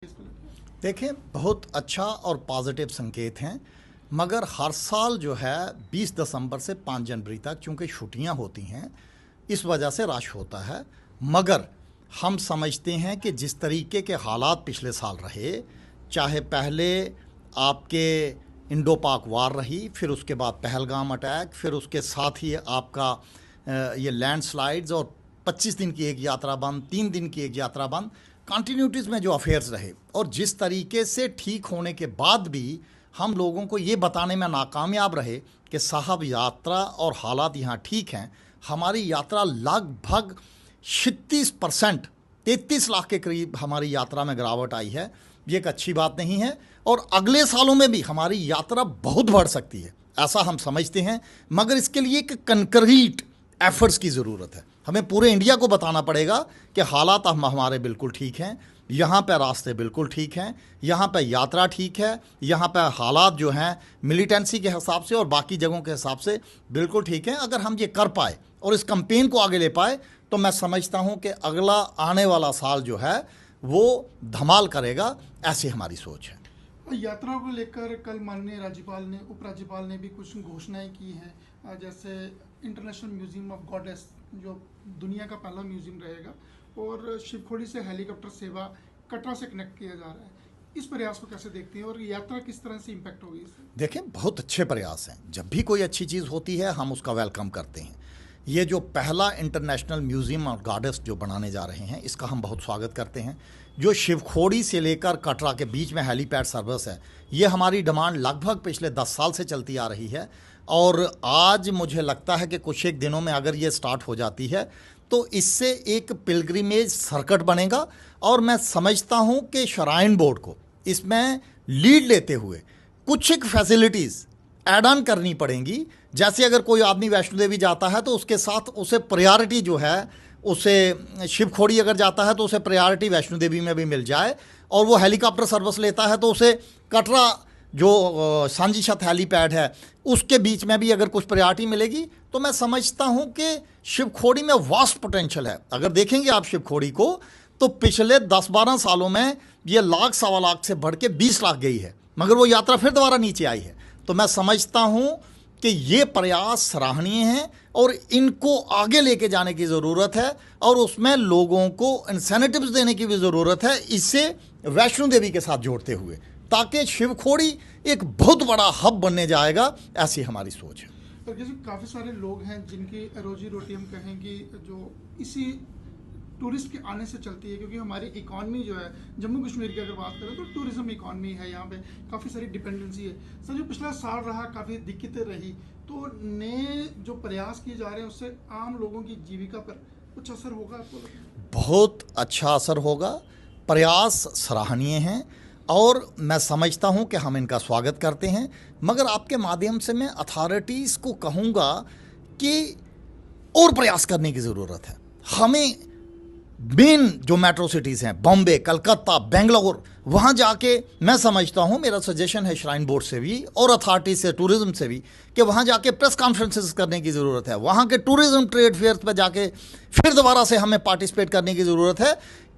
देखें, बहुत अच्छा और पॉजिटिव संकेत हैं, मगर हर साल जो है 20 दिसंबर से 5 जनवरी तक चूँकि छुट्टियां होती हैं, इस वजह से रश होता है। मगर हम समझते हैं कि जिस तरीके के हालात पिछले साल रहे, चाहे पहले आपके इंडो पाक वार रही, फिर उसके बाद पहलगाम अटैक, फिर उसके साथ ही आपका ये लैंडस्लाइड्स और 25 दिन की एक यात्रा बंद, 3 दिन की एक यात्रा बंद, कंटिन्यूटीज़ में जो अफेयर्स रहे, और जिस तरीके से ठीक होने के बाद भी हम लोगों को ये बताने में नाकामयाब रहे कि साहब यात्रा और हालात यहाँ ठीक हैं। हमारी यात्रा लगभग 36%, 33 लाख के करीब हमारी यात्रा में गिरावट आई है। ये एक अच्छी बात नहीं है, और अगले सालों में भी हमारी यात्रा बहुत बढ़ सकती है, ऐसा हम समझते हैं। मगर इसके लिए एक कंक्रीट एफर्ट्स की ज़रूरत है। हमें पूरे इंडिया को बताना पड़ेगा कि हालात हमारे बिल्कुल ठीक हैं, यहाँ पे रास्ते बिल्कुल ठीक हैं, यहाँ पे यात्रा ठीक है, यहाँ पे हालात जो हैं मिलिटेंसी के हिसाब से और बाकी जगहों के हिसाब से बिल्कुल ठीक हैं। अगर हम ये कर पाए और इस कैंपेन को आगे ले पाए, तो मैं समझता हूँ कि अगला आने वाला साल जो है वो धमाल करेगा, ऐसी हमारी सोच है। यात्रा को लेकर कल माननीय राज्यपाल ने, उपराज्यपाल ने भी कुछ घोषणाएं की हैं, जैसे इंटरनेशनल म्यूजियम ऑफ गॉडेस जो दुनिया का पहला म्यूजियम रहेगा, और शिवखोड़ी से हेलीकॉप्टर सेवा कटरा से कनेक्ट किया जा रहा है। इस प्रयास को कैसे देखते हैं और यात्रा किस तरह से इम्पैक्ट होगी इससे? देखें, बहुत अच्छे प्रयास हैं। जब भी कोई अच्छी चीज़ होती है हम उसका वेलकम करते हैं। ये जो पहला इंटरनेशनल म्यूज़ियम ऑफ गॉडेस जो बनाने जा रहे हैं, इसका हम बहुत स्वागत करते हैं। जो शिवखोड़ी से लेकर कटरा के बीच में हेलीपैड सर्विस है, ये हमारी डिमांड लगभग पिछले 10 साल से चलती आ रही है, और आज मुझे लगता है कि कुछ एक दिनों में अगर ये स्टार्ट हो जाती है तो इससे एक पिलग्रिमेज सर्किट बनेगा। और मैं समझता हूँ कि श्राइन बोर्ड को इसमें लीड लेते हुए कुछ एक फैसिलिटीज़ ऐड ऑन करनी पड़ेंगी। जैसे अगर कोई आदमी वैष्णो देवी जाता है तो उसके साथ उसे प्रायोरिटी जो है, उसे शिवखोड़ी अगर जाता है तो उसे प्रायोरिटी वैष्णो देवी में भी मिल जाए, और वो हेलीकॉप्टर सर्विस लेता है तो उसे कटरा जो सांझी छत हेलीपैड है उसके बीच में भी अगर कुछ प्रायोरिटी मिलेगी, तो मैं समझता हूँ कि शिवखोड़ी में वास्ट पोटेंशियल है। अगर देखेंगे आप शिवखोड़ी को, तो पिछले 10-12 सालों में ये लाख सवा लाख से बढ़ के 20 लाख गई है, मगर वो यात्रा फिर दोबारा नीचे आई है। तो मैं समझता हूँ कि ये प्रयास सराहनीय हैं और इनको आगे लेके जाने की ज़रूरत है, और उसमें लोगों को इंसेंटिव्स देने की भी ज़रूरत है, इससे वैष्णो देवी के साथ जोड़ते हुए, ताकि शिवखोड़ी एक बहुत बड़ा हब बनने जाएगा, ऐसी हमारी सोच है। और जैसे काफ़ी सारे लोग हैं जिनकी रोजी रोटी हम कहें कि जो इसी टूरिस्ट के आने से चलती है, क्योंकि हमारी इकॉनमी जो है जम्मू कश्मीर की अगर बात करें तो टूरिज्म इकॉनमी है, यहाँ पे काफ़ी सारी डिपेंडेंसी है। सर, जो पिछला साल रहा काफ़ी दिक्कतें रही, तो नए जो प्रयास किए जा रहे हैं उससे आम लोगों की जीविका पर कुछ असर होगा आपको लगता है? बहुत अच्छा असर होगा। प्रयास सराहनीय हैं और मैं समझता हूं कि हम इनका स्वागत करते हैं, मगर आपके माध्यम से मैं अथॉरिटीज़ को कहूँगा कि और प्रयास करने की ज़रूरत है। हमें मेन जो मेट्रो सिटीज़ हैं, बॉम्बे, कलकत्ता, बेंगलोर, वहाँ जाके मैं समझता हूँ, मेरा सजेशन है श्राइन बोर्ड से भी और अथॉरिटी से, टूरिज़्म से भी, कि वहाँ जाके प्रेस कॉन्फ्रेंसेस करने की ज़रूरत है। वहाँ के टूरिज़्म ट्रेड फेयर्स पे जाके फिर दोबारा से हमें पार्टिसिपेट करने की ज़रूरत है,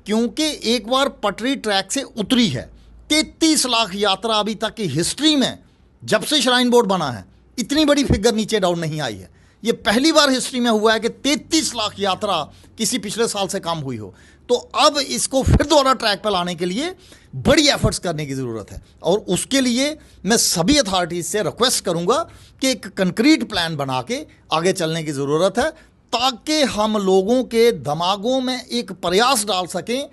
क्योंकि एक बार पटरी ट्रैक से उतरी है। 33 लाख यात्रा अभी तक की हिस्ट्री में, जब से श्राइन बोर्ड बना है, इतनी बड़ी फिगर नीचे डाउन नहीं आई है। ये पहली बार हिस्ट्री में हुआ है कि 33 लाख यात्रा किसी पिछले साल से कम हुई हो। तो अब इसको फिर दोबारा ट्रैक पर लाने के लिए बड़ी एफर्ट्स करने की ज़रूरत है, और उसके लिए मैं सभी अथॉरिटीज़ से रिक्वेस्ट करूंगा कि एक कंक्रीट प्लान बना के आगे चलने की ज़रूरत है, ताकि हम लोगों के दिमागों में एक प्रयास डाल सकें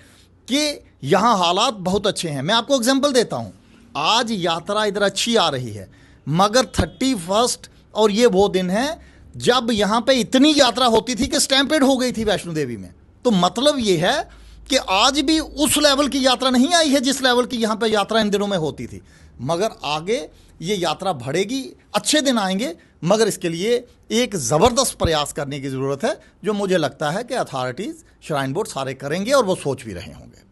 कि यहाँ हालात बहुत अच्छे हैं। मैं आपको एग्जांपल देता हूँ, आज यात्रा इधर अच्छी आ रही है, मगर 31 और ये वो दिन है जब यहाँ पे इतनी यात्रा होती थी कि स्टैम्पेड हो गई थी वैष्णो देवी में। तो मतलब ये है कि आज भी उस लेवल की यात्रा नहीं आई है जिस लेवल की यहाँ पे यात्रा इन दिनों में होती थी, मगर आगे ये यात्रा बढ़ेगी, अच्छे दिन आएंगे, मगर इसके लिए एक ज़बरदस्त प्रयास करने की ज़रूरत है, जो मुझे लगता है कि अथॉरिटीज़, श्राइन बोर्ड सारे करेंगे और वो सोच भी रहे होंगे।